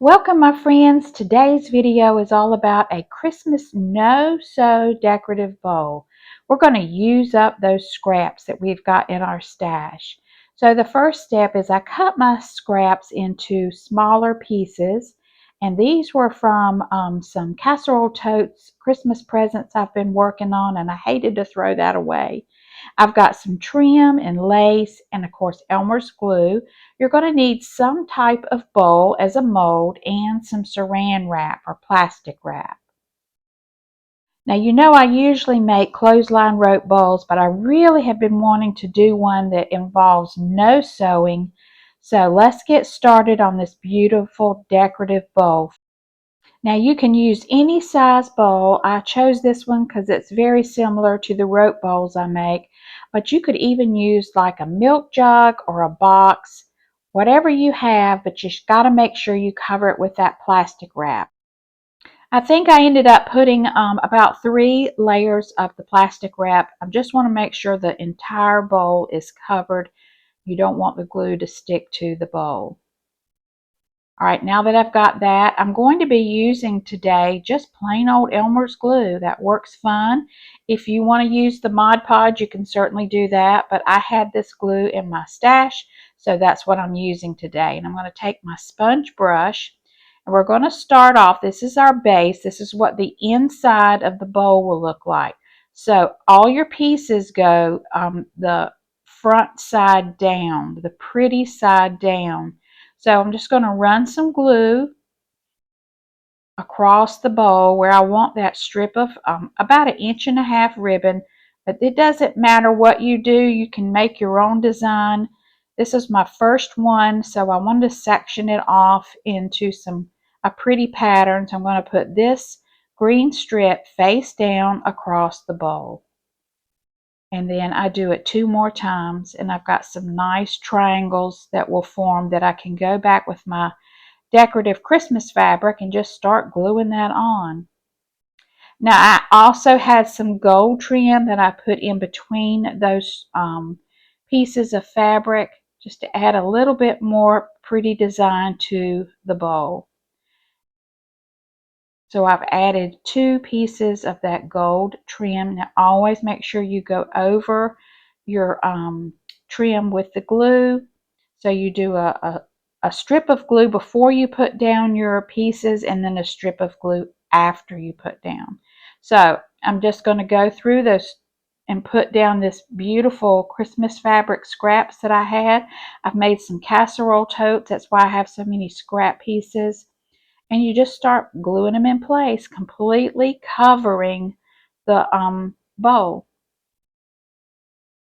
Welcome, my friends. Today's video is all about a Christmas no-sew decorative bowl. We're going to use up those scraps that we've got in our stash. So the first step is I cut my scraps into smaller pieces, and these were from some casserole totes Christmas presents I've been working on, and I hated to throw that away. I've got some trim and lace and of course Elmer's glue. You're going to need some type of bowl as a mold and some saran wrap or plastic wrap. Now you know I usually make clothesline rope bowls, but I really have been wanting to do one that involves no sewing. So let's get started on this beautiful decorative bowl. Now you can use any size bowl. I chose this one because it's very similar to the rope bowls I make, but you could even use like a milk jug or a box, whatever you have, but you got to make sure you cover it with that plastic wrap. I think I ended up putting about 3 layers of the plastic wrap. I just want to make sure the entire bowl is covered. You don't want the glue to stick to the bowl. All right, now that I've got that, I'm going to be using today just plain old Elmer's glue. That works fine. If you want to use the Mod Podge, you can certainly do that, but I had this glue in my stash, so that's what I'm using today. And I'm going to take my sponge brush, and we're going to start off. This is our base. This is what the inside of the bowl will look like. So all your pieces go the front side down, the pretty side down. So I'm just going to run some glue across the bowl where I want that strip of about 1.5 inch ribbon. But it doesn't matter what you do. You can make your own design. This is my first one, so I wanted to section it off into a pretty pattern. So I'm going to put this green strip face down across the bowl. And then I do it 2 more times, and I've got some nice triangles that will form that I can go back with my decorative Christmas fabric and just start gluing that on. Now I also had some gold trim that I put in between those pieces of fabric just to add a little bit more pretty design to the bowl. So I've added 2 pieces of that gold trim. Now always make sure you go over your trim with the glue. So you do a strip of glue before you put down your pieces, and then a strip of glue after you put down. So I'm just going to go through this and put down this beautiful Christmas fabric scraps that I had. I've made some casserole totes. That's why I have so many scrap pieces. And you just start gluing them in place, completely covering the bowl.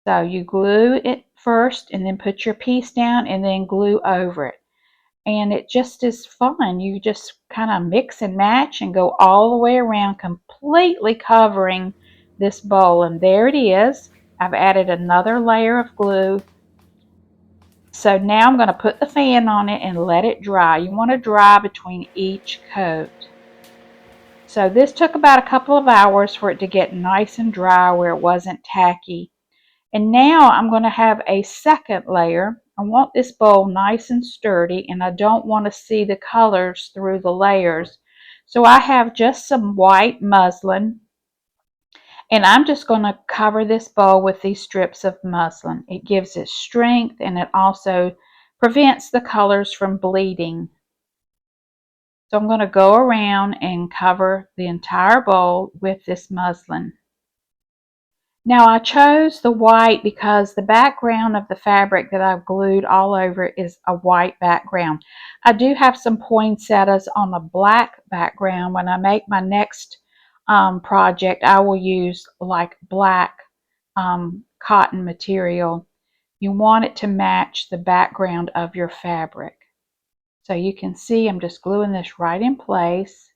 So you glue it first and then put your piece down and then glue over it. And it just is fun. You just kind of mix and match and go all the way around, completely covering this bowl. And there it is. I've added another layer of glue. So now I'm going to put the fan on it and let it dry. You want to dry between each coat. So this took about a couple of hours for it to get nice and dry where it wasn't tacky. And now I'm going to have a second layer. I want this bowl nice and sturdy, and I don't want to see the colors through the layers. So I have just some white muslin, and I'm just going to cover this bowl with these strips of muslin. It gives it strength, and it also prevents the colors from bleeding. So I'm going to go around and cover the entire bowl with this muslin. Now I chose the white because the background of the fabric that I've glued all over is a white background. I do have some poinsettias on a black background. When I make my next project, I will use like black cotton material. You want it to match the background of your fabric. So you can see I'm just gluing this right in place.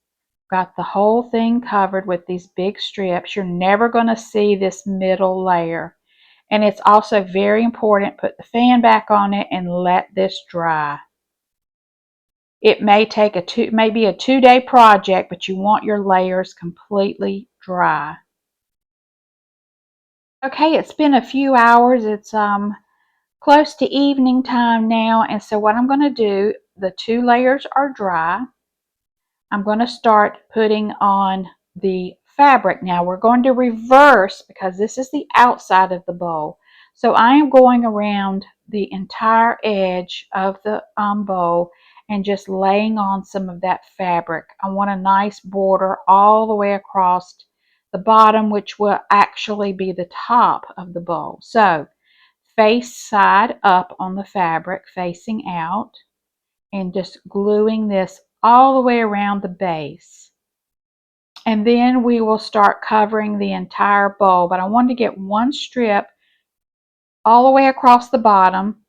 Got the whole thing covered with these big strips. You're never going to see this middle layer. And it's also very important, put the fan back on it and let this dry. It may take maybe a 2-day project, but you want your layers completely dry. Okay, it's been a few hours. It's close to evening time now, and so what I'm going to do, the 2 layers are dry, I'm going to start putting on the fabric. Now we're going to reverse because this is the outside of the bowl. So I am going around the entire edge of the bowl and just laying on some of that fabric. I want a nice border all the way across the bottom, which will actually be the top of the bowl. So face side up on the fabric, facing out, and just gluing this all the way around the base. And then we will start covering the entire bowl, but I wanted to get one strip all the way across the bottom,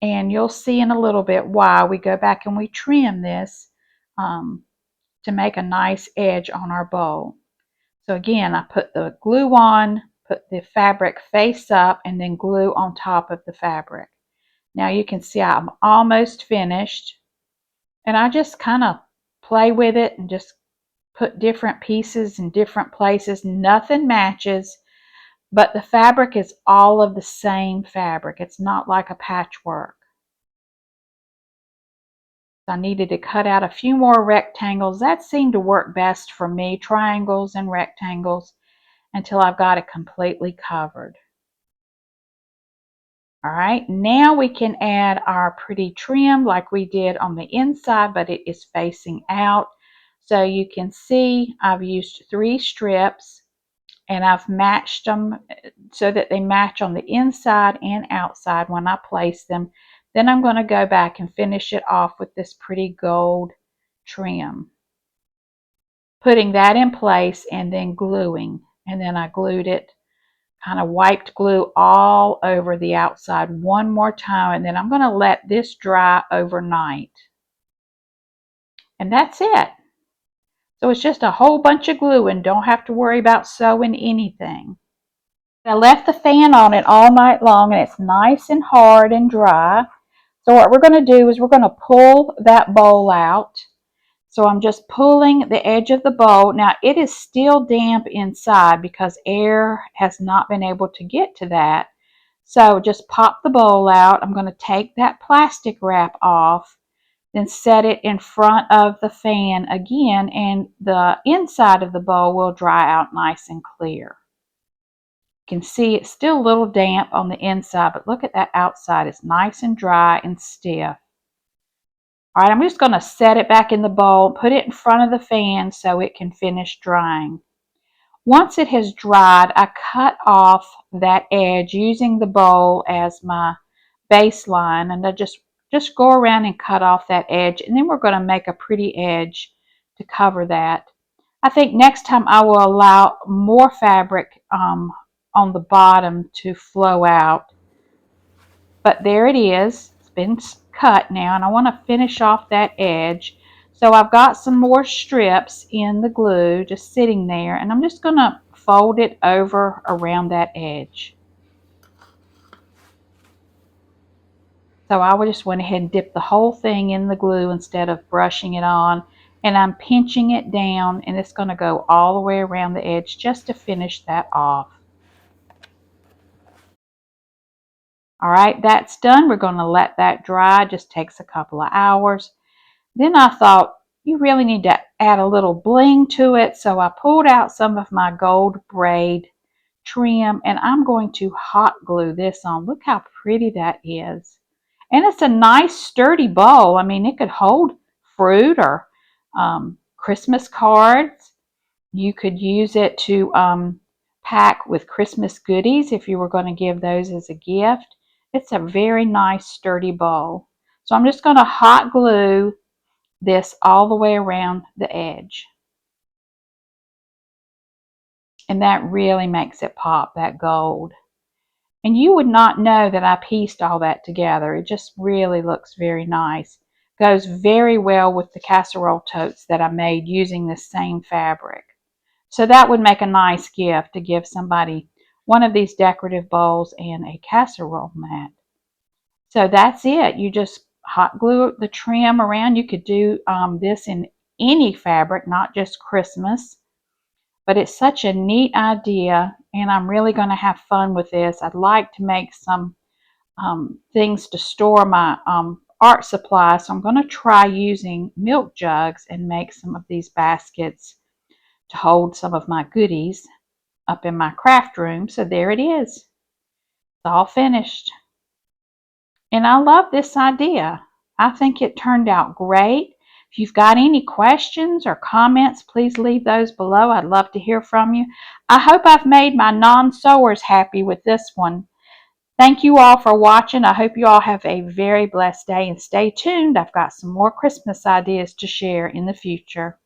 and you'll see in a little bit why. We go back and we trim this to make a nice edge on our bowl. So again, I put the glue on, put the fabric face up, and then glue on top of the fabric. Now you can see I'm almost finished, and I just kind of play with it and just put different pieces in different places. Nothing matches, but the fabric is all of the same fabric. It's not like a patchwork. I needed to cut out a few more rectangles. That seemed to work best for me, triangles and rectangles, until I've got it completely covered. All right, now we can add our pretty trim like we did on the inside, but it is facing out. So you can see I've used 3 strips, and I've matched them so that they match on the inside and outside when I place them. Then I'm going to go back and finish it off with this pretty gold trim. Putting that in place and then gluing. And then I glued it, kind of wiped glue all over the outside one more time, and then I'm going to let this dry overnight. And that's it. So it's just a whole bunch of glue and don't have to worry about sewing anything. I left the fan on it all night long, and it's nice and hard and dry. So what we're going to do is we're going to pull that bowl out. So I'm just pulling the edge of the bowl. Now it is still damp inside because air has not been able to get to that. So just pop the bowl out. I'm going to take that plastic wrap off, then set it in front of the fan again, and the inside of the bowl will dry out nice and clear. You can see it's still a little damp on the inside, but look at that outside. It's nice and dry and stiff. All right, I'm just going to set it back in the bowl, put it in front of the fan so it can finish drying. Once it has dried, I cut off that edge using the bowl as my baseline, and I just go around and cut off that edge, and then we're going to make a pretty edge to cover that. I think next time I will allow more fabric on the bottom to flow out. But there it is. It's been cut now, and I want to finish off that edge. So I've got some more strips in the glue just sitting there, and I'm just going to fold it over around that edge. So I just went ahead and dipped the whole thing in the glue instead of brushing it on, and I'm pinching it down, and it's going to go all the way around the edge just to finish that off. All right, that's done. We're going to let that dry. It just takes a couple of hours. Then I thought, you really need to add a little bling to it. So I pulled out some of my gold braid trim, and I'm going to hot glue this on. Look how pretty that is. And it's a nice sturdy bowl. I mean, it could hold fruit or Christmas cards. You could use it to pack with Christmas goodies if you were going to give those as a gift. It's a very nice sturdy bowl. So I'm just going to hot glue this all the way around the edge. And that really makes it pop, that gold. And you would not know that I pieced all that together. It just really looks very nice. Goes very well with the casserole totes that I made using this same fabric. So that would make a nice gift to give somebody one of these decorative bowls and a casserole mat. So that's it. You just hot glue the trim around. You could do this in any fabric, not just Christmas. But it's such a neat idea, and I'm really going to have fun with this. I'd like to make some things to store my art supplies, so I'm going to try using milk jugs and make some of these baskets to hold some of my goodies up in my craft room. So there it is. It's all finished. And I love this idea. I think it turned out great. If you've got any questions or comments, please leave those below. I'd love to hear from you. I hope I've made my non-sewers happy with this one. Thank you all for watching. I hope you all have a very blessed day, and stay tuned. I've got some more Christmas ideas to share in the future.